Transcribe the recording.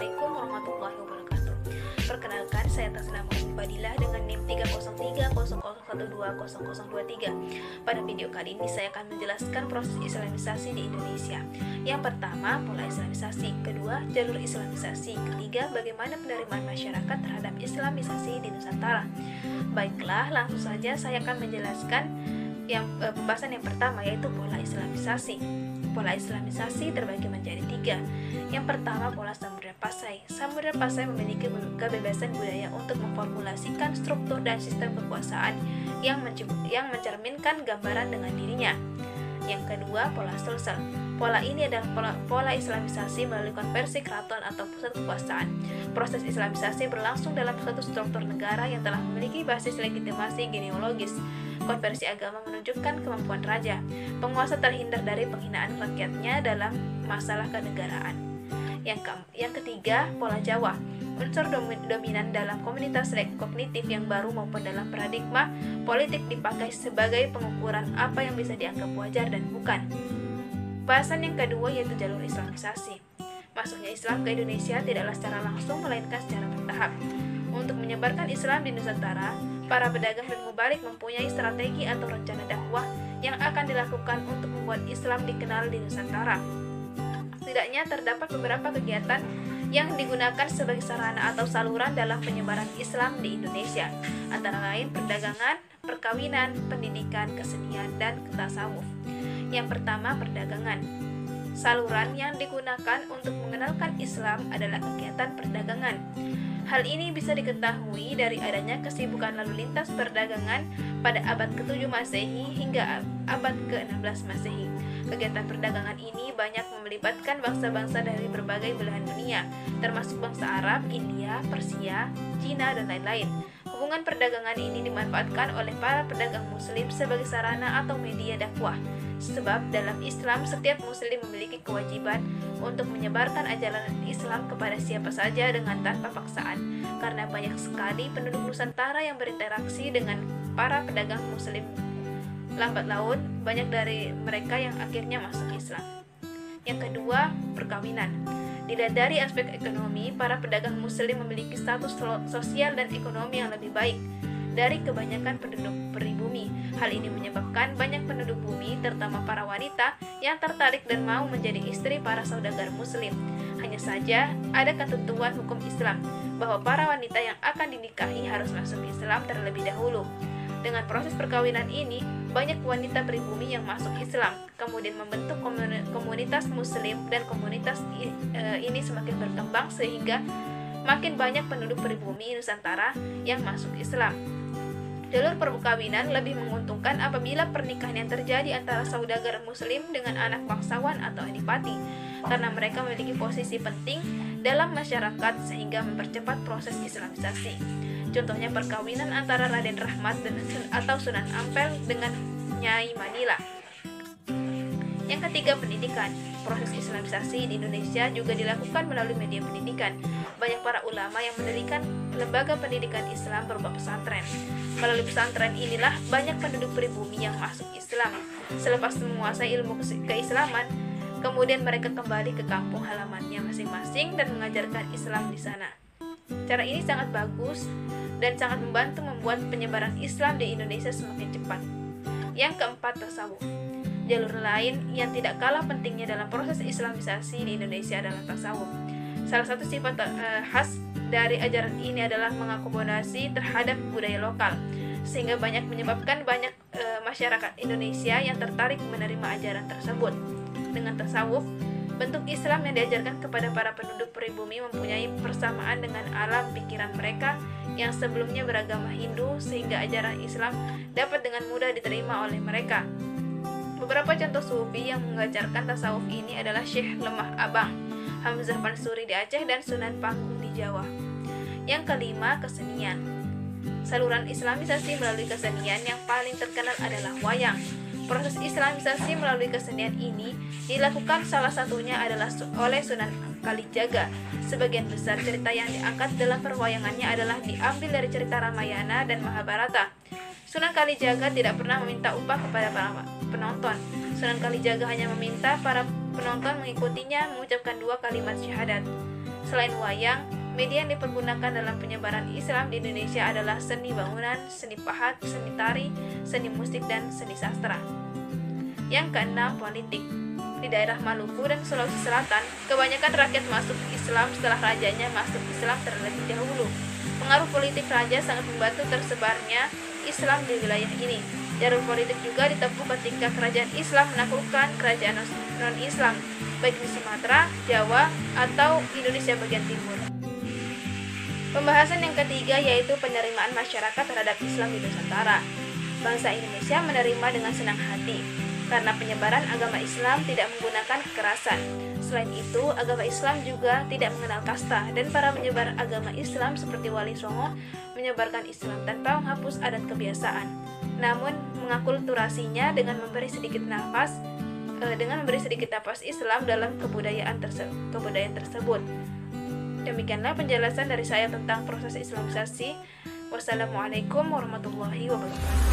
Assalamualaikum warahmatullahi wabarakatuh. Perkenalkan, saya atas nama Umi Fadilah dengan NIM 30300120023. Pada video kali ini saya akan menjelaskan proses islamisasi di Indonesia. Yang pertama, pola islamisasi. Kedua, jalur islamisasi. Ketiga, bagaimana penerimaan masyarakat terhadap islamisasi di Nusantara. Baiklah, langsung saja saya akan menjelaskan pembahasan yang pertama, yaitu pola islamisasi. Pola islamisasi terbagi menjadi tiga. Yang pertama, pola Samudra Pasai. Samudra Pasai memiliki kebebasan budaya untuk memformulasikan struktur dan sistem kekuasaan yang mencerminkan gambaran dengan dirinya. Yang kedua, pola Sulsel. Pola ini adalah pola islamisasi melalui konversi keraton atau pusat kekuasaan. Proses islamisasi berlangsung dalam suatu struktur negara yang telah memiliki basis legitimasi genealogis. Konversi agama menunjukkan kemampuan raja. Penguasa terhindar dari penghinaan rakyatnya dalam masalah kenegaraan. Yang ketiga, pola Jawa. Unsur dominan dalam komunitas kognitif yang baru maupun dalam paradigma politik dipakai sebagai pengukuran apa yang bisa dianggap wajar dan bukan. Bahasan yang kedua yaitu jalur islamisasi. Masuknya Islam ke Indonesia tidaklah secara langsung melainkan secara bertahap. Untuk menyebarkan Islam di Nusantara, para pedagang dan mubalik mempunyai strategi atau rencana dakwah yang akan dilakukan untuk membuat Islam dikenal di Nusantara. Setidaknya terdapat beberapa kegiatan yang digunakan sebagai sarana atau saluran dalam penyebaran Islam di Indonesia, antara lain perdagangan, perkawinan, pendidikan, kesenian, dan tasawuf. Yang pertama, perdagangan. Saluran yang digunakan untuk mengenalkan Islam adalah kegiatan perdagangan. Hal ini bisa diketahui dari adanya kesibukan lalu lintas perdagangan pada abad ke-7 Masehi hingga abad ke-16 Masehi. Kegiatan perdagangan ini banyak melibatkan bangsa-bangsa dari berbagai belahan dunia, termasuk bangsa Arab, India, Persia, Cina, dan lain-lain. Hubungan perdagangan ini dimanfaatkan oleh para pedagang muslim sebagai sarana atau media dakwah. Sebab dalam Islam setiap muslim memiliki kewajiban untuk menyebarkan ajaran Islam kepada siapa saja dengan tanpa paksaan, karena banyak sekali penduduk Nusantara yang berinteraksi dengan para pedagang muslim. Lambat laun, banyak dari mereka yang akhirnya masuk Islam. Yang kedua, perkawinan. Dilihat dari aspek ekonomi, para pedagang muslim memiliki status sosial dan ekonomi yang lebih baik dari kebanyakan penduduk pribumi. Hal ini menyebabkan banyak penduduk bumi, terutama para wanita, yang tertarik dan mau menjadi istri para saudagar muslim. Hanya saja, ada ketentuan hukum Islam bahwa para wanita yang akan dinikahi harus masuk Islam terlebih dahulu. Dengan proses perkawinan ini, banyak wanita pribumi yang masuk Islam, kemudian membentuk komunitas muslim, dan komunitas ini semakin berkembang sehingga makin banyak penduduk pribumi Nusantara yang masuk Islam. Jalur perkawinan lebih menguntungkan apabila pernikahan yang terjadi antara saudagar muslim dengan anak bangsawan atau adipati, karena mereka memiliki posisi penting dalam masyarakat sehingga mempercepat proses islamisasi. Contohnya perkawinan antara Raden Rahmat atau Sunan Ampel dengan Nyai Manila. Yang ketiga, pendidikan. Proses islamisasi di Indonesia juga dilakukan melalui media pendidikan. Banyak para ulama yang mendirikan lembaga pendidikan Islam berupa pesantren. Melalui pesantren inilah banyak penduduk pribumi yang masuk Islam. Selepas menguasai ilmu keislaman, kemudian mereka kembali ke kampung halamannya masing-masing dan mengajarkan Islam di sana. Cara ini sangat bagus dan sangat membantu membuat penyebaran Islam di Indonesia semakin cepat. Yang keempat, tasawuf. Jalur lain yang tidak kalah pentingnya dalam proses islamisasi di Indonesia adalah tasawuf. Salah satu sifat khas dari ajaran ini adalah mengakomodasi terhadap budaya lokal, sehingga menyebabkan banyak masyarakat Indonesia yang tertarik menerima ajaran tersebut. Dengan tasawuf, bentuk Islam yang diajarkan kepada para penduduk pribumi mempunyai persamaan dengan alam pikiran mereka yang sebelumnya beragama Hindu, sehingga ajaran Islam dapat dengan mudah diterima oleh mereka. Beberapa contoh sufi yang mengajarkan tasawuf ini adalah Syekh Lemah Abang, Hamzah Mansuri di Aceh, dan Sunan Panggung di Jawa. Yang kelima, kesenian. Saluran islamisasi melalui kesenian yang paling terkenal adalah wayang. Proses islamisasi melalui kesenian ini dilakukan salah satunya adalah oleh Sunan Kalijaga. Sebagian besar cerita yang diangkat dalam perwayangannya adalah diambil dari cerita Ramayana dan Mahabharata. Sunan Kalijaga tidak pernah meminta upah kepada para penonton. Sunan Kalijaga hanya meminta para penonton mengikutinya mengucapkan 2 kalimat syahadat. Selain wayang, media yang dipergunakan dalam penyebaran Islam di Indonesia adalah seni bangunan, seni pahat, seni tari, seni musik, dan seni sastra. Yang keenam, politik. Di daerah Maluku dan Sulawesi Selatan, kebanyakan rakyat masuk Islam setelah rajanya masuk Islam terlebih dahulu. Pengaruh politik raja sangat membantu tersebarnya Islam di wilayah ini. Jalur politik juga ditempuh ketika kerajaan Islam menaklukkan kerajaan non-Islam, baik di Sumatera, Jawa, atau Indonesia bagian timur. Pembahasan yang ketiga yaitu penerimaan masyarakat terhadap Islam di Nusantara. Bangsa Indonesia menerima dengan senang hati karena penyebaran agama Islam tidak menggunakan kekerasan. Selain itu, agama Islam juga tidak mengenal kasta dan para penyebar agama Islam seperti Wali Songo menyebarkan Islam tanpa menghapus adat kebiasaan, namun mengakulturasinya dengan memberi sedikit nafas Islam dalam kebudayaan tersebut. Demikianlah penjelasan dari saya tentang proses Islamisasi. Wassalamualaikum warahmatullahi wabarakatuh.